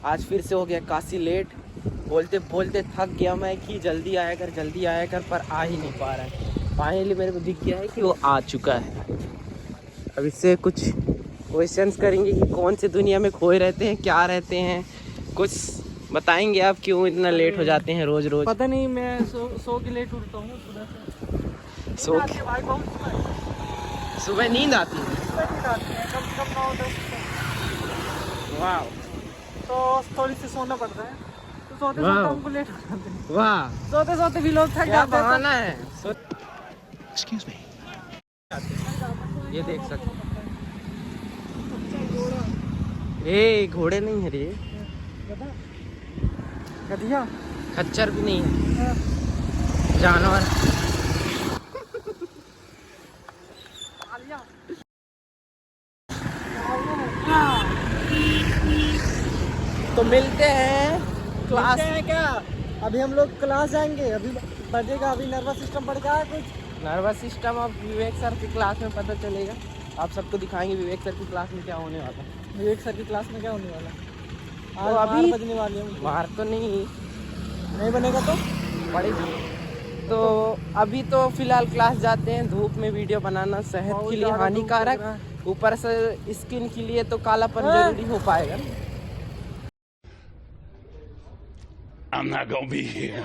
आज फिर से हो गया काफ़ी लेट। बोलते बोलते थक गया मैं कि जल्दी आया कर, पर आ ही नहीं पा रहा है। फाइनली मेरे को दिख गया है कि वो आ चुका है। अब इससे कुछ क्वेश्चंस करेंगे कि कौन से दुनिया में खोए रहते हैं, क्या रहते हैं, कुछ बताएंगे आप क्यों इतना लेट हो जाते हैं रोज रोज। पता नहीं, मैं सो के लेट उठता हूँ सुबह से। सो आती है भाई, बहुत सुबह नींद आती है। नींद आती है, कम से कम 9-10। वाह तो थोड़ी सी सोना पड़ता है, तो सोते वाह। सोते हमको लेट हो जाते हैं। वाह, सोते सोते भी लोग थक क्या जाते हैं। बहाना है। एक्सक्यूज मी, ये देख सकते ए घोड़े नहीं है रे, गधिया खच्चर भी नहीं है, जानवर। तो मिलते हैं क्लास है क्या? अभी हम लोग क्लास जाएंगे, अभी बजेगा, अभी नर्वस सिस्टम बढ़ गया है कुछ। नर्वस सिस्टम अब विवेक सर की क्लास में पता चलेगा। आप सबको दिखाएंगे विवेक सर की क्लास में क्या होने वाला है। विवेक सर की क्लास में क्या होने वाला? तो आज अभी मार बजने वाली है। मार तो नहीं बनेगा तो पड़ेगी। तो अभी तो फिलहाल क्लास जाते हैं। धूप में वीडियो बनाना सेहत के लिए हानिकारक, ऊपर से स्किन के लिए तो कालापन जरूरी हो पाएगा। I'm not gonna be here.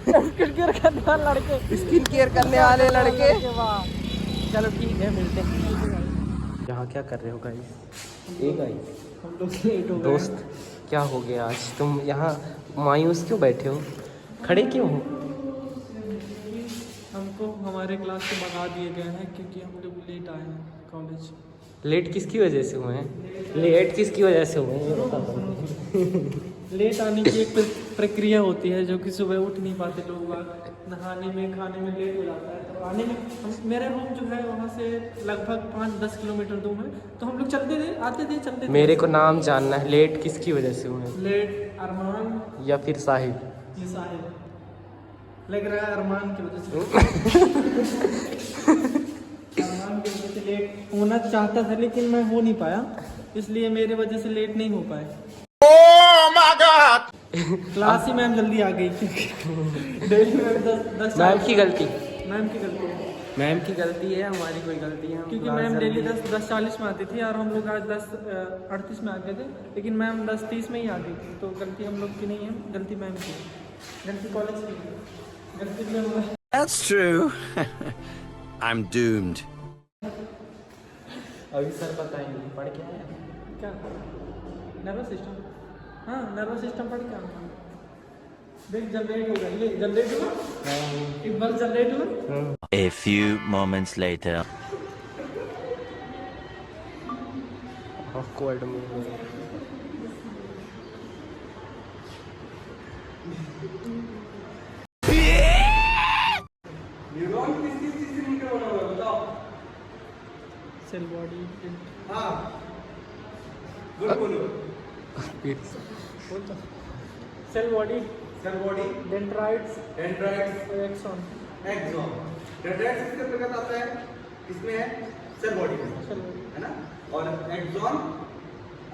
Skin care करने वाले लड़के, स्किन केयर करने वाले लड़के। वाह। चलो ठीक है, मिलते हैं। यहाँ क्या कर रहे हो गाइस? ये गाइस हम लोग लेट हो गए। दोस्त क्या हो गया आज? तुम यहाँ मायूस क्यों बैठे हो, खड़े क्यों हो? हमको हमारे क्लास से भगा दिए गए हैं क्योंकि हम लोग लेट आए हैं कॉलेज। लेट किसकी वजह से हुए हैं? लेट किसकी वजह से हुए हैं ये बता दो। लेट आने की एक प्रक्रिया होती है जो कि सुबह उठ नहीं पाते लोग, नहाने में खाने में लेट हो जाता है। तो आने में मेरा रूम जो है वहाँ से लगभग 5-10 किलोमीटर दूर है, तो हम लोग चलते थे, आते थे, चलते थे। मेरे को नाम जानना है, लेट किसकी वजह से हुए हैं? लेट अरमान या फिर साहिब? ये साहिब लग रहा है अरमान की वजह से। अरमान की वजह से लेट होना चाहता था लेकिन मैं हो नहीं पाया, इसलिए मेरे वजह से लेट नहीं हो पाए। क्लास ही मैम जल्दी आ गई डेली में 10 मैम की गलती, मैम की गलती है, मैम की गलती है, हमारी कोई गलती है? क्योंकि मैम डेली 10:40 में आती थी और हम लोग आज 10:38 में आ गए थे, लेकिन मैम 10:30 में ही आ गई थी। तो गलती हम लोग की नहीं है, गलती मैम की है, गलती कॉलेज की है, गलती में। That's true. I'm doomed. अभी सर बताएंगे पढ़ क्या है। क्या नर्वस सिस्टम? हाँ, नर्वस सिस्टम पढ़ क्या देख, जनरेट होगा, ये जनरेट हुआ, इम्पल्स जनरेट हुआ। A few moments later. Awkward में न्यूरॉन किस किस चीज से मिलकर बना हुआ है बताओ? Cell body. हाँ गुड बोलो। Cell body, cell body, dendrites, dendrites, axon. Axon. Dendrites किसके अंतर्गत आता है? किसमें है? सेल बॉडी में, सेल बॉडी है ना? और एक्सॉन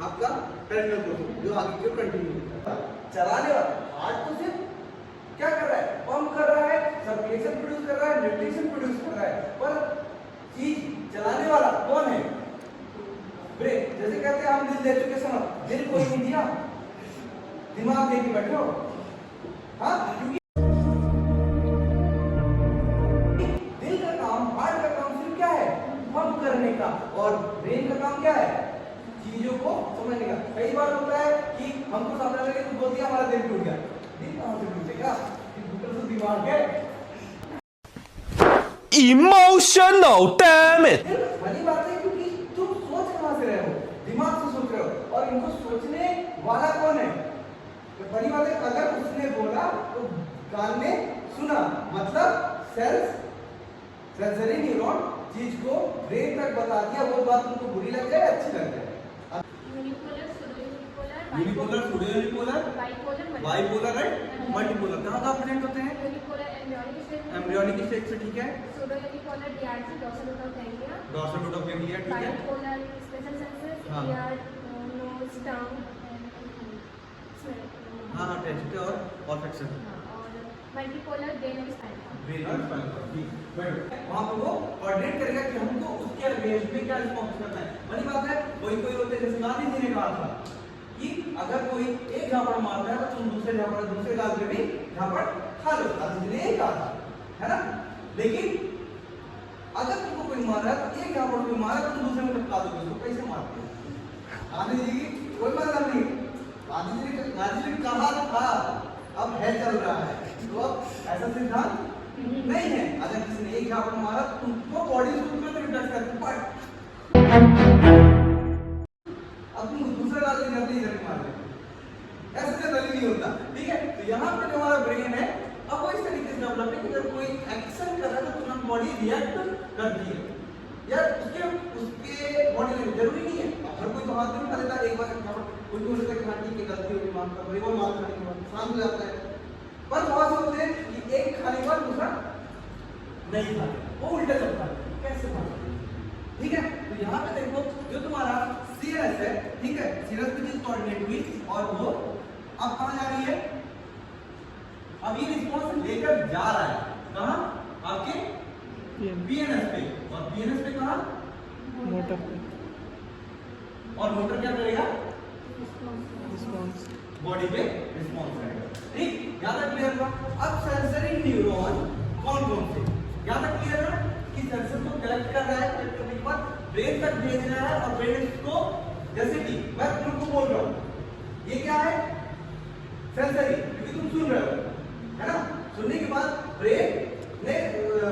आपका टर्मिनल प्रोसेस जो आगे की ओर कंटिन्यू होता है। चलाने वाला हार्ट तो सिर्फ क्या कर रहा है? पंप कर रहा है, सर्कुलेशन प्रोड्यूस कर रहा है, न्यूट्रिशन प्रोड्यूस कर रहा है, पर चीज चलाने वाला कौन है? ब्रेन। जैसे कहते हैं हम दिल दे चुके, सुनो दिल कोई नहीं दिया, दिमाग दे के बैठे हो। हाँ, क्योंकि दिल का काम, हार्ट का काम सिर्फ क्या है? पंप करने का, और ब्रेन का काम क्या है? चीजों को समझने का। कई बार होता है कि हमको सामने लगे तो बोल दिया हमारा दिल टूट गया। दिल कहाँ से टूटेगा? तो दिमाग है। Emotional, damn it! भली बात है क्योंकि तुम सोच कहाँ से रहे हो? दिमाग से सोच रहे हो, और इनको सोचने वाला कौन है? तो भली बात है, अगर उसने बोला तो कान ने सुना, मतलब सेंसरी न्यूरॉन चीज को ब्रेन तक बता दिया। वो बात तुमको बुरी लग जाए, अच्छी लग जाए। Unipolar, pseudo unipolar, bipolar, right, multipolar. कहाँ कहाँ प्रेजेंट होते हैं? एम्ब्रियोनिक स्टेज से, ठीक है। डॉर्सल रूट ऑफ गैंग्लिया, ठीक है। हाँ हाँ टेस्ट और परफेक्शन और मल्टीपोलर ब्रेन और स्पाइनल वहाँ पे वो कोऑर्डिनेट करेगा कि हमको उसके रेंज में क्या रिस्पॉन्स करना है। वही बात है, कोई कोई होते हैं जैसे गांधी जी ने कहा था कि अगर कोई एक झापड़ मारता है तो तुम दूसरे गाल पे भी झापड़ खा लो। गांधी जी ने यही कहा था, है ना। लेकिन अगर तुमको कोई मार रहा है तो एक झापड़ कोई मारा तो तुम दूसरे में टपका दोगे, उसको कैसे मारते हो? गांधी जी की कोई मतलब नहीं, गांधी जी ने कहा था, अब है चल रहा है, तो अब ऐसा सिद्धांत नहीं है। अगर किसी ने एक झापड़ मारा तो तुमको बॉडी से तुरंत रिफ्लेक्ट करती है, अब तुम दूसरा गाल पे जाते ही इधर मार देते, ऐसे जनरली नहीं होता। ठीक है, तो यहाँ पे जो हमारा ब्रेन है अब वो इस तरीके से डेवलप है कि जब कोई एक्शन कर रहा है तो तुरंत बॉडी रिएक्ट करती है या उसके बॉडी में जरूरी नहीं है। हर कोई तो हाथ में उठा लेता है, एक बार कोई बोल देता है कि हाँ ठीक है गलती होगी माफ कर दो, एक बार माफ करने के बाद शांत हो जाता है। पर बहुत से होते हैं कि एक खाने के बाद दूसरा नहीं खाते, वो उल्टा चलता है, कैसे खाते? ठीक है, तो यहाँ पे देखो जो तुम्हारा सीएनएस है, ठीक है, सीएनएस पे चीज कोऑर्डिनेट हुई और वो अब कहाँ जा रही है? अब ये रिस्पॉन्स लेकर जा रहा है कहाँ? आपके पीएनएस पे, और पीएनएस पे कहाँ? मोटर पे और मोटर क्या करेगा? रिस्पॉन्स बॉडी पे रिस्पॉन्स करेगा। ठीक, यहाँ तक क्लियर हुआ? अब सेंसरी न्यूरॉन कौन कौन से? यहाँ तक क्लियर है कि सेंसर को कलेक्ट कर रहा है, कलेक्ट करने के बाद ब्रेन तक भेज रहा है और ब्रेन इसको, जैसे कि मैं तुमको बोल रहा हूँ ये क्या है? सेंसरी, क्योंकि तुम सुन रहे हो, है ना। सुनने के बाद ब्रेन ने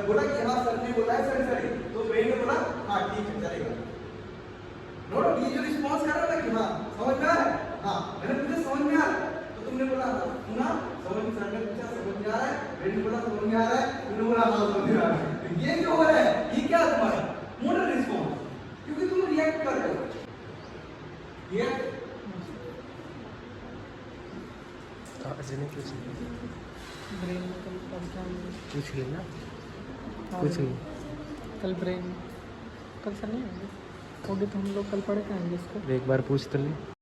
बोला कि हाँ सर ने बोला है सेंसरी, तो ब्रेन ने बोला हाँ ठीक है चलेगा। नोट, ये जो रिस्पॉन्स कर रहा था कि हाँ समझ में आ रहा है, हाँ मैंने पूछा समझ में आ रहा है, तो तुमने बोला हाँ सुना समझ में, सर ने पूछा समझ में आ रहा है, ब्रेन ने बोला समझ में आ रहा है, तुमने बोला हाँ समझ में आ रहा है। तो ये जो हो रहा है ये क्या है तुम्हारा? मोटर रिस्पॉन्स, क्योंकि तुम रिएक्ट कर रहे हो। ये ब्रेन में कल क्या पूछ लेना, हाँ, कुछ नहीं। कल ब्रेन कल से नहीं होंगे, होंगे तो हम लोग कल पढ़े के आएंगे इसको। एक बार पूछ तो ले।